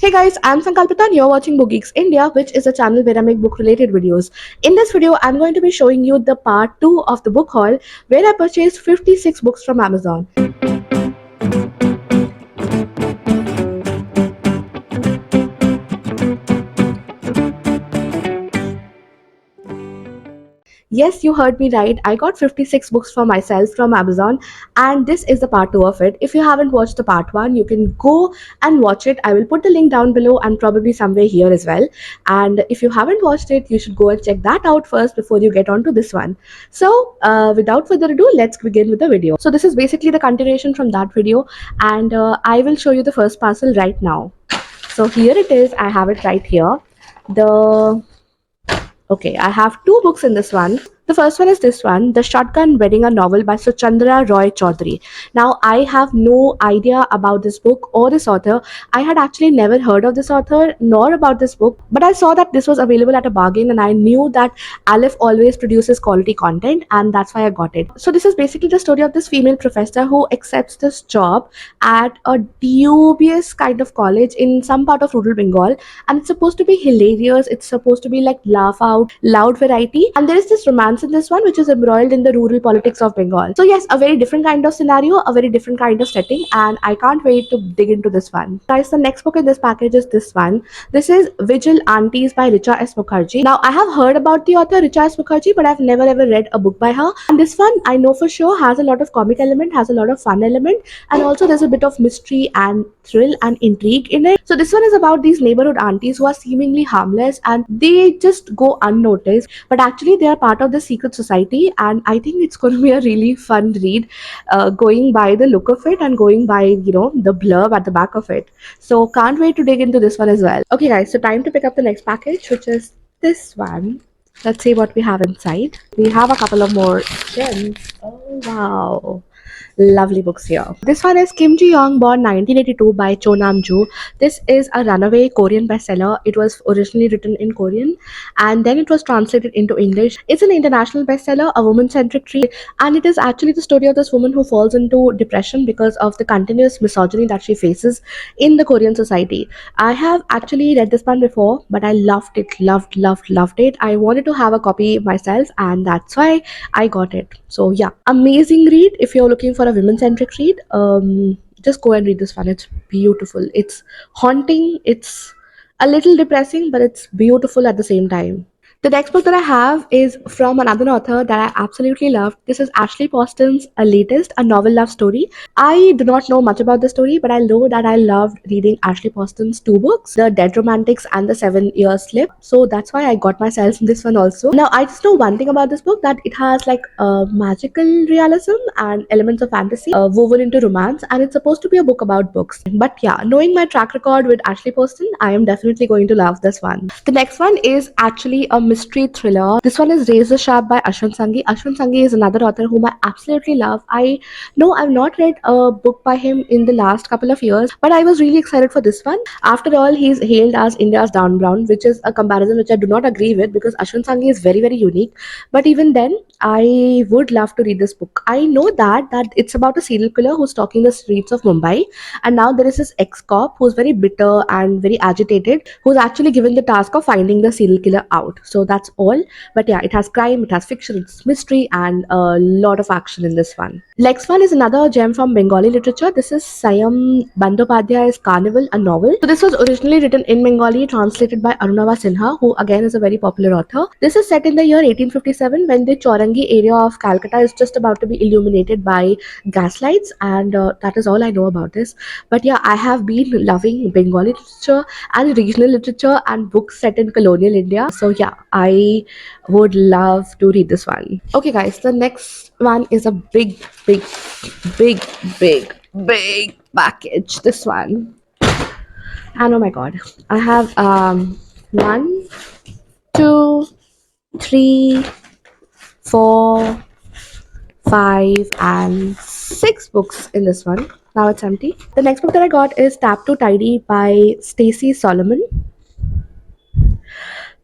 Hey guys, I'm Sankalpita and you're watching Book Geeks India, which is a channel where I make book related videos. In this video, I'm going to be showing you the part 2 of the book haul where I purchased 56 books from Amazon. Yes, you heard me right. I got 56 books for myself from Amazon, and this is the part 2 of it. If you haven't watched the part 1, you can go and watch it. I will put the link down below and probably somewhere here as well. And if you haven't watched it, you should go and check that out first before you get on to this one. So, without further ado, let's begin with the video. So, this is basically the continuation from that video, and I will show you the first parcel right now. So, here it is. I have it right here. Okay, I have two books in this one. The first one is this one, The Shotgun Wedding, a novel by Suchandra Roy Chaudhary. Now, I have no idea about this book or this author. I had actually never heard of this author nor about this book, but I saw that this was available at a bargain and I knew that Aleph always produces quality content and that's why I got it. So, this is basically the story of this female professor who accepts this job at a dubious kind of college in some part of rural Bengal, and it's supposed to be hilarious. It's supposed to be like laugh out loud variety, and there is this romance in this one which is embroiled in the rural politics of Bengal. So yes, a very different kind of scenario, a very different kind of setting, and I can't wait to dig into this one. Guys, the next book in this package is this one. This is Vigil Aunties by Richa S. Mukherjee. Now, I have heard about the author Richa S. Mukherjee, but I've never ever read a book by her. And this one, I know for sure, has a lot of comic element, has a lot of fun element, and also there's a bit of mystery and thrill and intrigue in it. So this one is about these neighborhood aunties who are seemingly harmless and they just go unnoticed, but actually they are part of the secret society, and I think it's going to be a really fun read, going by the look of it and going by the blurb at the back of it. So can't wait to dig into this one as well. Okay guys, so time to pick up the next package, which is this one. Let's see what we have inside. We have a couple of more gems. Oh wow, lovely books here. This one is Kim Ji Young, born 1982, by Cho Nam Joo. This is a runaway Korean bestseller. It was originally written in Korean and then it was translated into English. It's an international bestseller, a woman-centric read, and it is actually the story of this woman who falls into depression because of the continuous misogyny that she faces in the Korean society. I have actually read this one before, but I loved it, loved it. I wanted to have a copy myself, and that's why I got it. So yeah, amazing read. If you're looking for a women-centric read, just go and read this one. It's beautiful, it's haunting, it's a little depressing, but it's beautiful at the same time. The next book that I have is from another author that I absolutely loved. This is Ashley Poston's latest, A Novel Love Story. I do not know much about the story, but I know that I loved reading Ashley Poston's two books, The Dead Romantics and The 7 Year Slip. So that's why I got myself this one also. Now, I just know one thing about this book, that it has like magical realism and elements of fantasy woven into romance, and it's supposed to be a book about books. But yeah, knowing my track record with Ashley Poston, I am definitely going to love this one. The next one is actually a mystery thriller. This one is Razor Sharp by Ashwin Sanghi. Ashwin Sanghi is another author whom I absolutely love. I know I've not read a book by him in the last couple of years, but I was really excited for this one. After all, he's hailed as India's Dan Brown, which is a comparison which I do not agree with because Ashwin Sanghi is very, very unique. But even then, I would love to read this book. I know that it's about a serial killer who's stalking the streets of Mumbai, and now there is this ex-cop who's very bitter and very agitated, who's actually given the task of finding the serial killer out. So that's all. But yeah, it has crime, it has fiction, it's mystery, and a lot of action in this one. Next one is another gem from Bengali literature. This is Sayam Bandyopadhyay's Carnival, a novel. So this was originally written in Bengali, translated by Arunava Sinha, who again is a very popular author. This is set in the year 1857 when the Chaurangi area of Calcutta is just about to be illuminated by gaslights, and that is all I know about this. But yeah, I have been loving Bengali literature and regional literature and books set in colonial India. So yeah, I would love to read this one. Okay guys, the next one is a big package. This one, and oh my god, I have 1, 2, 3, 4, 5 and 6 books in this one. Now it's empty. The next book that I got is Tap to Tidy by Stacey Solomon.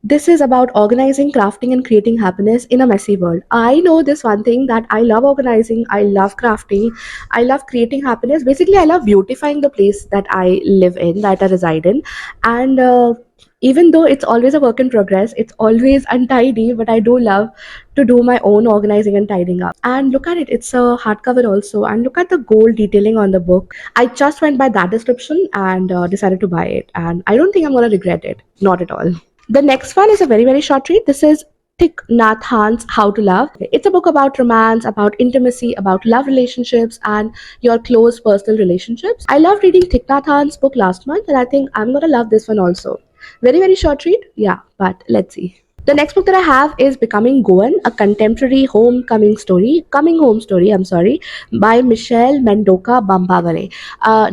This is about organizing, crafting, and creating happiness in a messy world. I know this one thing that I love organizing, I love crafting, I love creating happiness. Basically, I love beautifying the place that I live in, that I reside in. And even though it's always a work in progress, it's always untidy, but I do love to do my own organizing and tidying up. And look at it, it's a hardcover also. And look at the gold detailing on the book. I just went by that description and decided to buy it. And I don't think I'm going to regret it. Not at all. The next one is a very, very short read. This is Thich Nhat Hanh's How to Love. It's a book about romance, about intimacy, about love relationships, and your close personal relationships. I loved reading Thich Nhat Hanh's book last month, and I think I'm gonna love this one also. Very, very short read, yeah, but let's see. The next book that I have is Becoming Goan, a contemporary coming home story, I'm sorry, by Michelle Mendoca Bambavare.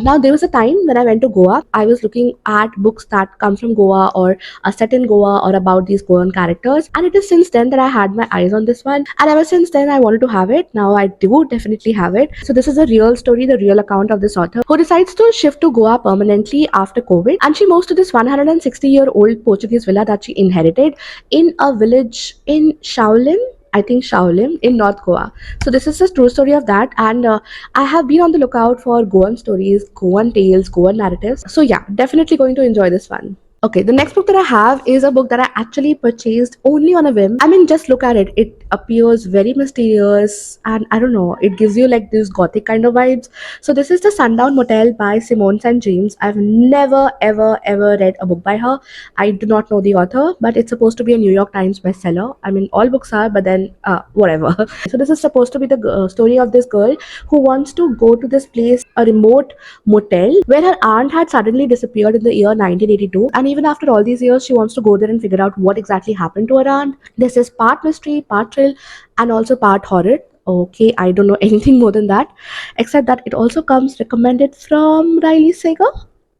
Now, there was a time when I went to Goa, I was looking at books that come from Goa or are set in Goa or about these Goan characters. And it is since then that I had my eyes on this one. And ever since then, I wanted to have it. Now, I do definitely have it. So, this is a real story, the real account of this author who decides to shift to Goa permanently after COVID. And she moves to this 160-year-old Portuguese villa that she inherited in a village in Shaolin. I think Shaolin in North Goa. So this is the true story of that, and I have been on the lookout for Goan stories, Goan tales, Goan narratives. So yeah, definitely going to enjoy this one. Okay, the next book that I have is a book that I actually purchased only on a whim. I mean, just look at it. It appears very mysterious and I don't know, it gives you like these gothic kind of vibes. So this is The Sundown Motel by Simone St. James. I've never ever read a book by her. I do not know the author, but it's supposed to be a New York Times bestseller. I mean, all books are, but then whatever. So this is supposed to be the story of this girl who wants to go to this place, a remote motel where her aunt had suddenly disappeared in the year 1982, and even after all these years she wants to go there and figure out what exactly happened to her aunt. This is part mystery, part thrill, and also part horror. Okay, I don't know anything more than that, except that it also comes recommended from Riley Sager.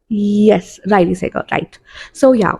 Yes, Riley Sager, right. So yeah,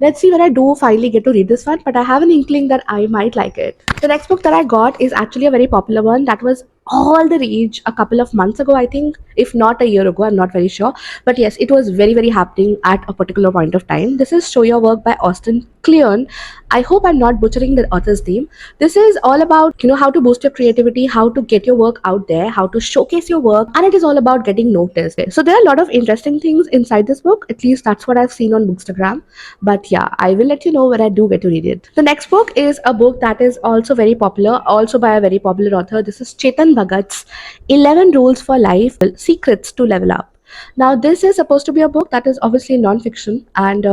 let's see when I do finally get to read this one, but I have an inkling that I might like it. The next book that I got is actually a very popular one that was all the rage a couple of months ago, I think, if not a year ago, I'm not very sure. But yes, it was very, very happening at a particular point of time. This is Show Your Work by Austin Kleon. I hope I'm not butchering the author's name. This is all about, how to boost your creativity, how to get your work out there, how to showcase your work, and it is all about getting noticed. So there are a lot of interesting things inside this book. At least that's what I've seen on Bookstagram. But yeah, I will let you know when I do get to read it. The next book is a book that is also very popular, also by a very popular author. This is Chetan Bhagat's 11 Rules for Life, Secrets to Level Up. Now, this is supposed to be a book that is obviously non-fiction, and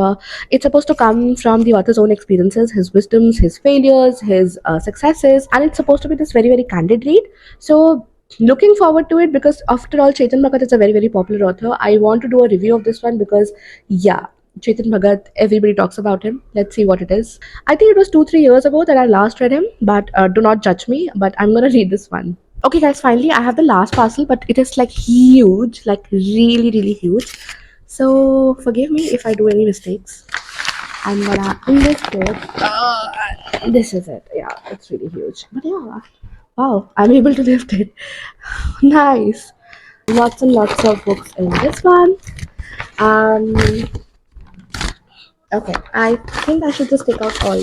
it's supposed to come from the author's own experiences, his wisdoms, his failures, his successes, and it's supposed to be this very, very candid read. So, looking forward to it because, after all, Chetan Bhagat is a very, very popular author. I want to do a review of this one because, yeah, Chetan Bhagat, everybody talks about him. Let's see what it is. I think it was 2-3 years ago that I last read him, but do not judge me. But I'm gonna read this one. Okay, guys, finally I have the last parcel, but it is like huge, like really, really huge. So forgive me if I do any mistakes. I'm gonna lift it. This is it. Yeah, it's really huge. But yeah, wow, I'm able to lift it. Nice. Lots and lots of books in this one. Um, okay, I think I should just take out all.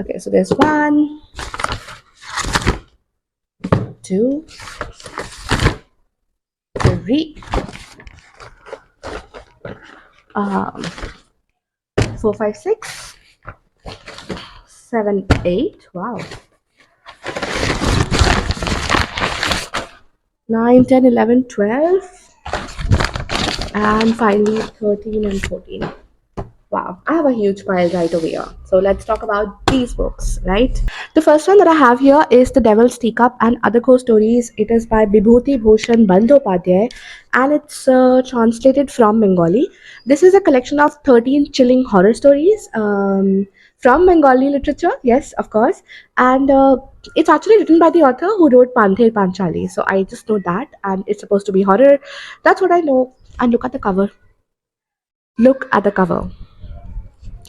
Okay, so there's 1, 2, 3, 4, 5, 6, 7, 8. Wow. 9, 10, 11, 12, and finally 13 and 14. Wow, I have a huge pile right over here. So let's talk about these books, right? The first one that I have here is The Devil's Teacup and Other Ghost Stories. It is by Bibhuti Bhushan Bandyopadhyay and it's translated from Bengali. This is a collection of 13 chilling horror stories from Bengali literature, yes, of course. And it's actually written by the author who wrote Panther Panchali. So I just know that, and it's supposed to be horror. That's what I know. And look at the cover. Look at the cover.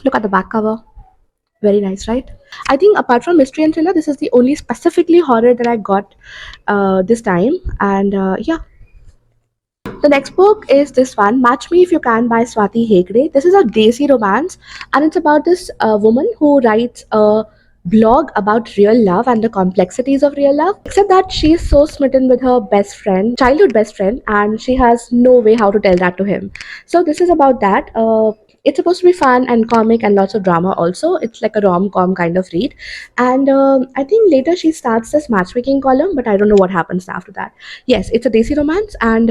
Look at the back cover. Very nice, right? I think apart from mystery and thriller, this is the only specifically horror that I got this time. And yeah, The next book is this one, Match Me If You Can by Swati Hegde. This is a Desi romance, and it's about this woman who writes a blog about real love and the complexities of real love. Except that she is so smitten with her best friend, childhood best friend, and she has no way how to tell that to him. So this is about that. It's supposed to be fun and comic and lots of drama also. It's like a rom-com kind of read. And I think later she starts this matchmaking column, but I don't know what happens after that. Yes, it's a Desi romance, and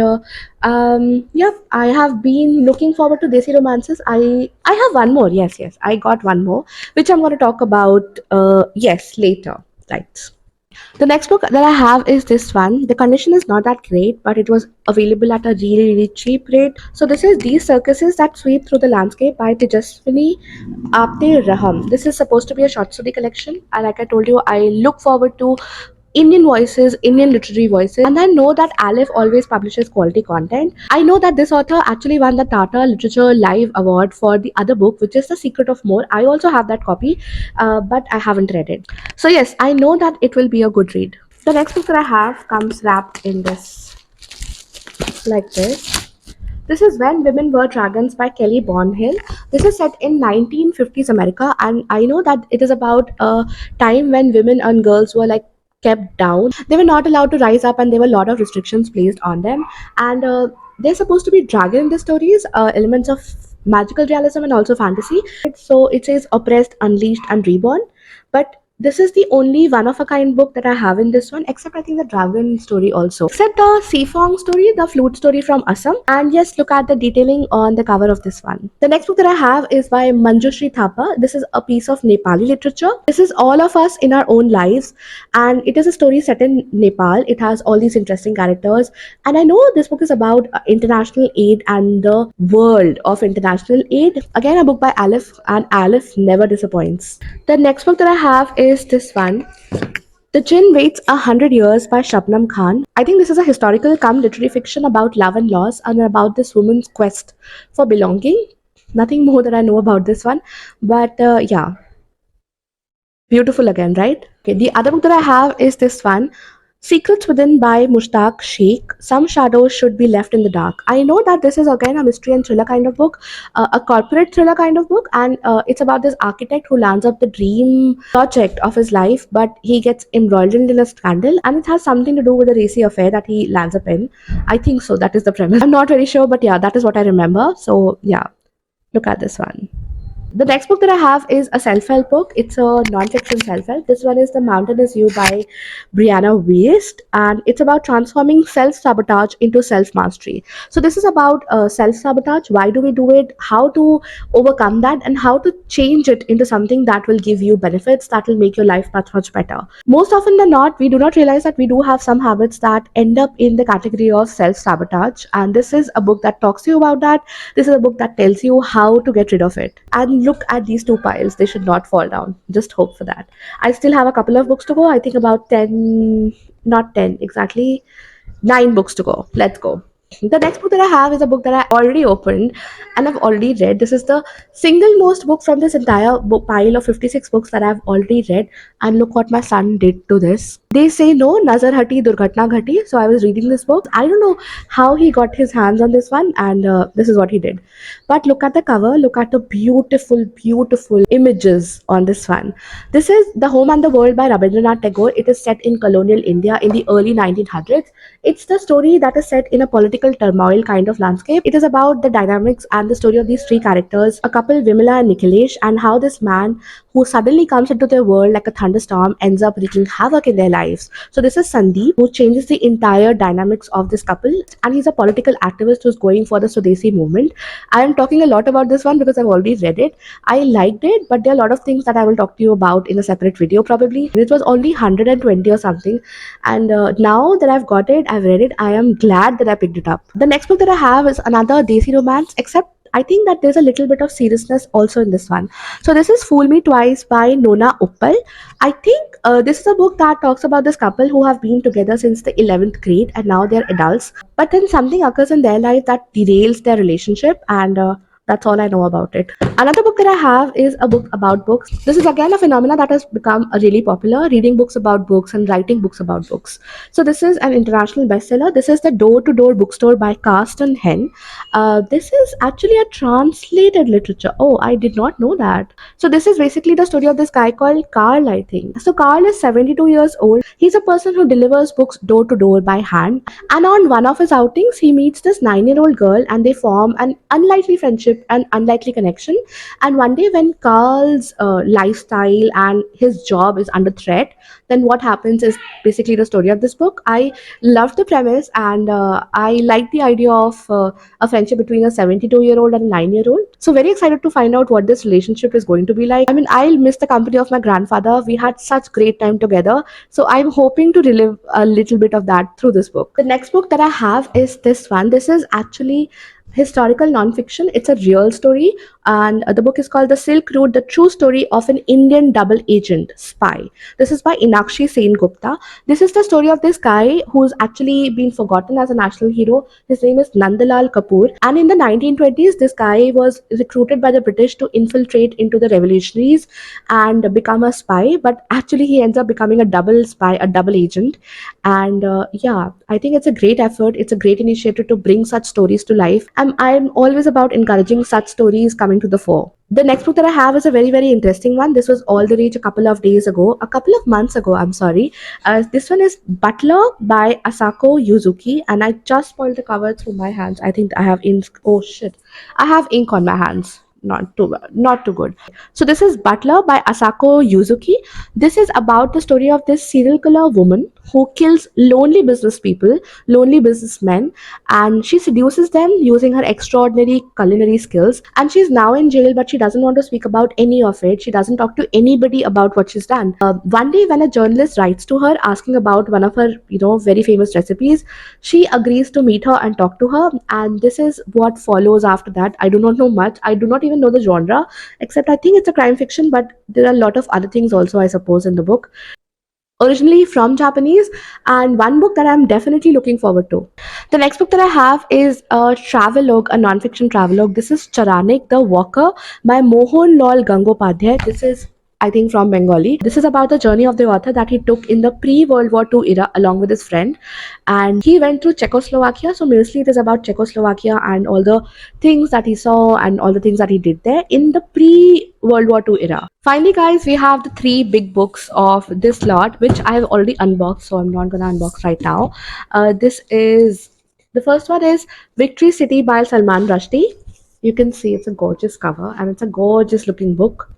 yeah, I have been looking forward to Desi romances. I have one more. Yes, yes, I got one more, which I'm going to talk about. Yes, later. Right. The next book that I have is this one. The condition is not that great, but it was available at a really, really cheap rate. So this is These Circuses That Sweep Through the Landscape by Tejaswini Apte Raham. This is supposed to be a short story collection, and like I told you, I look forward to Indian voices, Indian literary voices, and I know that Aleph always publishes quality content. I know that this author actually won the Tata Literature Live Award for the other book, which is The Secret of More. I also have that copy, but I haven't read it. So yes, I know that it will be a good read. The next book that I have comes wrapped in this, like this. This is When Women Were Dragons by Kelly Bonhill. This is set in 1950s America, and I know that it is about a time when women and girls were like kept down. They were not allowed to rise up, and there were a lot of restrictions placed on them. And they're supposed to be dragon in the stories, elements of magical realism and also fantasy. So it says oppressed, unleashed, and reborn. But this is the only one of a kind book that I have in this one, except I think the dragon story also. Except the Seafong story, the flute story from Assam. And yes, look at the detailing on the cover of this one. The next book that I have is by Manjushri Thapa. This is a piece of Nepali literature. This is all of us in our own lives, and it is a story set in Nepal. It has all these interesting characters, and I know this book is about international aid and the world of international aid. Again, a book by Aleph, and Aleph never disappoints. The next book that I have is this one, The Jinn Waits 100 Years by Shabnam Khan. I think this is a historical come literary fiction about love and loss and about this woman's quest for belonging. Nothing more that I know about this one, but yeah, beautiful again, right? Okay, the other book that I have is this one, Secrets Within by Mushtaq Sheikh. Some shadows should be left in the dark. I know that this is again a mystery and thriller kind of book, a corporate thriller kind of book, and it's about this architect who lands up the dream project of his life, but he gets embroiled in a scandal, and it has something to do with a racy affair that he lands up in. I think so. That is the premise. I'm not very sure, but yeah, that is what I remember. So yeah, look at this one. The next book that I have is a self-help book. It's a non-fiction self-help. This one is The Mountain Is You by Brianna Wiest, and it's about transforming self-sabotage into self-mastery. So this is about self-sabotage. Why do we do it? How to overcome that, and how to change it into something that will give you benefits, that will make your life much, much better. Most often than not, we do not realize that we do have some habits that end up in the category of self-sabotage, and this is a book that talks to you about that. This is a book that tells you how to get rid of it. And look at these two piles, they should not fall down. Just hope for that. I still have a couple of books to go. I think about 10, not 10 exactly, 9 books to go. Let's go. The next book that I have is a book that I already opened and I've already read. This is the single most book from this entire book pile of 56 books that I've already read. And look what my son did to this. They say no, Nazar Hati, Durghatna Ghati. So I was reading this book. I don't know how he got his hands on this one, and this is what he did. But look at the cover, look at the beautiful, beautiful images on this one. This is The Home and the World by Rabindranath Tagore. It is set in colonial India in the early 1900s. It's the story that is set in a political turmoil kind of landscape. It is about the dynamics and the story of these three characters, a couple, Vimala and Nikhilesh, and how this man who suddenly comes into their world like a thunderstorm ends up wreaking havoc in their lives. So this is Sandeep, who changes the entire dynamics of this couple, and he's a political activist who's going for the Swadesi movement. I am talking a lot about this one because I've already read it. I liked it, but there are a lot of things that I will talk to you about in a separate video probably. It was only 120 or something, and now that I've got it, I've read it, I am glad that I picked it up. The next book that I have is another Desi romance, except I think that there's a little bit of seriousness also in this one. So this is Fool Me Twice by Nona Uppal. I think this is a book that talks about this couple who have been together since the 11th grade and now they're adults. But then something occurs in their life that derails their relationship, and That's all I know about it. Another book that I have is a book about books. This is again a phenomena that has become really popular, reading books about books and writing books about books. So this is an international bestseller. This is The Door to Door Bookstore by Carsten Hen. This is actually a translated literature. Oh, I did not know that. So this is basically the story of this guy called Carl, I think. So Carl is 72 years old. He's a person who delivers books door to door by hand. And on one of his outings, he meets this 9-year-old girl and they form an unlikely friendship and unlikely connection. And one day, when Carl's lifestyle and his job is under threat, then what happens is basically the story of this book. I loved the premise, and I like the idea of a friendship between a 72-year-old and a 9-year-old. So, very excited to find out what this relationship is going to be like. I mean, I'll miss the company of my grandfather. We had such great time together. So, I'm hoping to relive a little bit of that through this book. The next book that I have is this one. This is actually historical nonfiction. It's a real story, and the book is called The Silk Route: The True Story of an Indian Double Agent Spy. This is by Inakshi Sen Gupta. This is the story of this guy who's actually been forgotten as a national hero. His name is Nandalal Kapoor, and in the 1920s, this guy was recruited by the British to infiltrate into the revolutionaries and become a spy. But actually, he ends up becoming a double spy, a double agent. And yeah, I think it's a great effort. It's a great initiative to bring such stories to life. I'm always about encouraging such stories coming to the fore. The next book that I have is a very, very interesting one. This was all the rage a couple of months ago, I'm sorry. This one is Butler by Asako Yuzuki, and I just spoiled the cover through my hands. I think I have ink. Oh shit. I have ink on my hands. Not too good. So this is Butler by Asako Yuzuki. This is about the story of this serial killer woman who kills lonely business people, lonely businessmen, and she seduces them using her extraordinary culinary skills. And she's now in jail, but she doesn't want to speak about any of it. She doesn't talk to anybody about what she's done. One day, when a journalist writes to her asking about one of her, very famous recipes, she agrees to meet her and talk to her. And this is what follows after that. I do not know much. I do not even know the genre, except I think it's a crime fiction, but there are a lot of other things also, I suppose, in the book. Originally from Japanese, and one book that I'm definitely looking forward to. The next book that I have is a travelogue, a non-fiction travelogue. This is Charanik the Walker by Mohan Lal Gangopadhyay. This is, I think, from Bengali. This is about the journey of the author that he took in the pre-World War II era along with his friend. And he went through Czechoslovakia. So mostly it is about Czechoslovakia and all the things that he saw and all the things that he did there in the pre-World War II era. Finally, guys, we have the three big books of this lot, which I have already unboxed, so I'm not gonna unbox right now. The first one is Victory City by Salman Rushdie. You can see it's a gorgeous cover and it's a gorgeous looking book.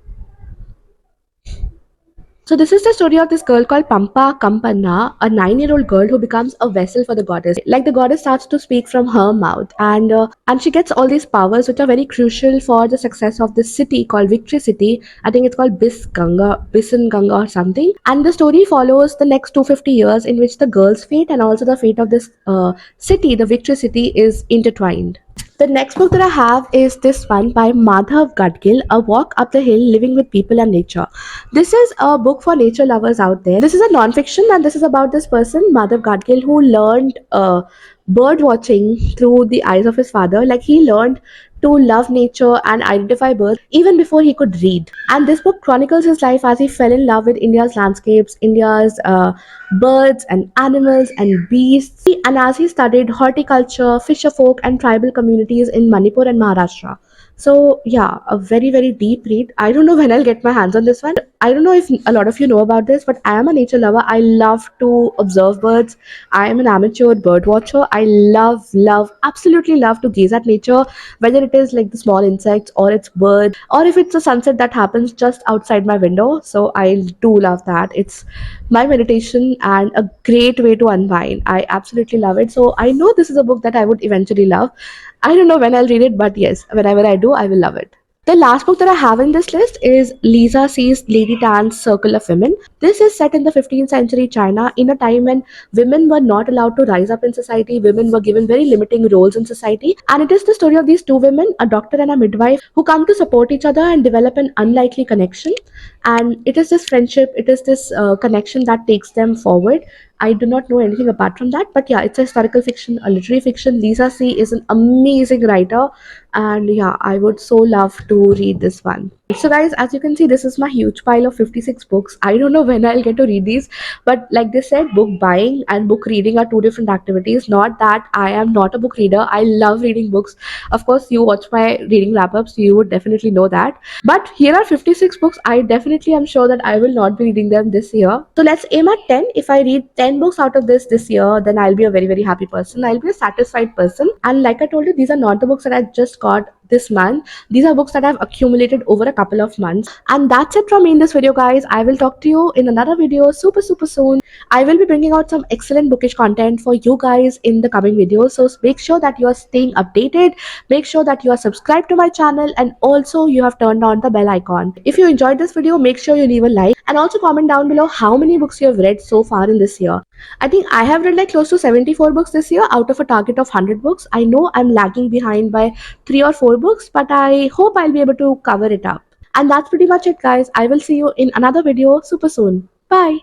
So this is the story of this girl called Pampa Kampanna, a 9-year-old girl who becomes a vessel for the goddess. Like the goddess starts to speak from her mouth, and she gets all these powers which are very crucial for the success of this city called Victory City. I think it's called Bisan Ganga or something. And the story follows the next 250 years in which the girl's fate and also the fate of this city, the Victory City, is intertwined. The next book that I have is this one by Madhav Gadgil, A Walk Up the Hill, Living with People and Nature. This is a book for nature lovers out there. This is a non-fiction, and this is about this person, Madhav Gadgil, who learned bird watching through the eyes of his father. Like, he learned to love nature and identify birds even before he could read. And this book chronicles his life as he fell in love with India's landscapes, India's birds and animals and beasts, and as he studied horticulture, fisher folk, and tribal communities in Manipur and Maharashtra. So yeah, a very, very deep read. I don't know when I'll get my hands on this one. I don't know if a lot of you know about this, but I am a nature lover. I love to observe birds. I am an amateur bird watcher. I absolutely love to gaze at nature, whether it is like the small insects or it's birds, or if it's a sunset that happens just outside my window. So I do love that. It's my meditation and a great way to unwind. I absolutely love it. So I know this is a book that I would eventually love. I don't know when I'll read it, but yes, whenever I do, I will love it. The last book that I have in this list is Lisa C's Lady Tan's Circle of Women. This is set in the 15th century China, in a time when women were not allowed to rise up in society. Women were given very limiting roles in society. And it is the story of these two women, a doctor and a midwife, who come to support each other and develop an unlikely connection. And it is this friendship, it is this connection that takes them forward. I do not know anything apart from that. But yeah, it's a historical fiction, a literary fiction. Lisa C is an amazing writer, and yeah, I would so love to read this one. So guys, as you can see, this is my huge pile of 56 books. I don't know when I'll get to read these, but like they said, book buying and book reading are two different activities. Not that I am not a book reader. I love reading books. Of course, you watch my reading wrap ups, you would definitely know that. But here are 56 books. I definitely am sure that I will not be reading them this year. So let's aim at 10. If I read 10 books out of this year, then I'll be a very, very happy person. I'll be a satisfied person. And like I told you, these are not the books that I just got this month. These are books that I've accumulated over a couple of months. And that's it from me in this video, guys. I will talk to you in another video super, super soon. I will be bringing out some excellent bookish content for you guys in the coming videos. So make sure that you are staying updated. Make sure that you are subscribed to my channel, and also you have turned on the bell icon. If you enjoyed this video, make sure you leave a like and also comment down below how many books you have read so far in this year. I think I have read like close to 74 books this year out of a target of 100 books. I know I'm lagging behind by 3 or 4 books, but I hope I'll be able to cover it up. And that's pretty much it, guys. I will see you in another video super soon. Bye.